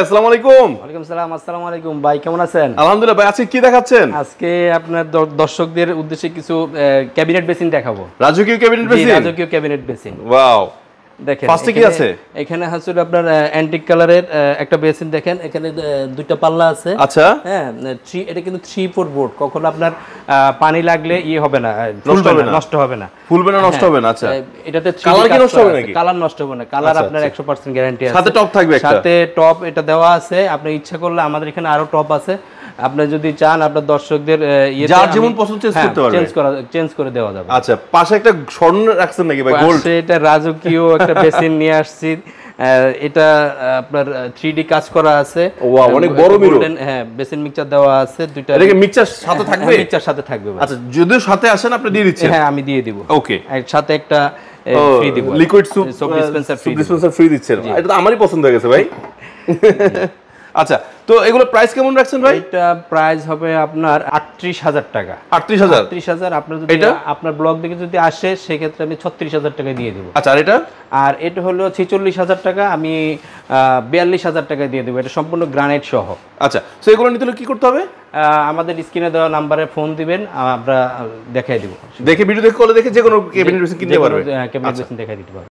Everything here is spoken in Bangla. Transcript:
আসসালামু আলাইকুম। ওয়ালাইকুম সালাম। আসসালামু আলাইকুম ভাই, কেমন আছেন? আলহামদুলিল্লাহ ভাই। আজকে কি দেখাচ্ছেন? আজকে আপনার দর্শকদের উদ্দেশ্যে কিছু ক্যাবিনেট বেসিন দেখাবো। রাজকীয় ক্যাবিনেট বেসিন। রাজকীয় ক্যাবিনেট বেসিন। ওয়াও, দেখেন ফার্স্টে কি আছে? এখানে হচ্ছে আপনার অ্যান্টিক কালারের একটা বেসিন দেখেন। এখানে দুইটা পাল্লা আছে। আচ্ছা, হ্যাঁ, এটা কিন্তু 3/4 বোর্ড। কখনো আপনার পানি লাগলে হবে না, নষ্ট হবে না, ফুলবে না, নষ্ট হবে না। আচ্ছা, এটাতে কালার কি নষ্ট হবে নাকি? কালার নষ্ট হবে না, কালার আপনার 100% গ্যারান্টি আছে। সাথে টপ থাকবে একটা। সাথে টপ এটা দেওয়া আছে। আপনি ইচ্ছা করলে আমাদের এখানে আরো টপ আছে। আপনি যদি চান আপনার দর্শকদের যার যেমন পছন্দ চেঞ্জ করতে পারবে, চেঞ্জ করে দেওয়া যাবে। আচ্ছা, পাশে একটা স্বর্ণ রাখছেন নাকি ভাই? গোল্ড। এটা রাজকীয় একটা বেসিন নিয়ে আসছি। এটা আপনার 3D কাজ করা আছে। ওয়াও, অনেক বড় মিরর। হ্যাঁ, বেসিন মিক্সচার দেওয়া আছে দুইটা। এটা কি মিক্সচার সাথে থাকবে? মিক্সচার সাথে থাকবে। আচ্ছা, যদিও সাথে আসেন আপনি দিয়ে দিচ্ছেন? হ্যাঁ, আমি দিয়ে দিব। ওকে, এর সাথে একটা ফ্রি দিব, লিকুইড সুপ ডিসপেন্সার ফ্রি দিচ্ছেন। এটা তো আমারই পছন্দ হয়ে গেছে ভাই। আচ্ছা, তো এগুলো প্রাইস কেমন রাখছেন ভাই? এটা প্রাইস হবে আপনার 38,000 টাকা। 38,000? 38,000। আপনার যদি আপনার ব্লগ দেখে যদি আসে সেক্ষেত্রে আমি 36,000 টাকা দিয়ে দেবো। আচ্ছা, আর এটা হলো 46,000 টাকা, আমি 42,000 টাকা দিয়ে দেবো। এটা সম্পূর্ণ গ্রানাইট সহ। আচ্ছা, তো এগুলো নিতে হলে কি করতে হবে? আমাদের স্ক্রিনে দেওয়া নাম্বারে ফোন দিবেন, আমরা দেখাই দিব। দেখে ভিডিও দেখে কলে দেখে যে কোনো ক্যাবিনেট বেসিন কিনতে পারবে। ক্যাবিনেট বেসিন দেখাই দিতে পারবে।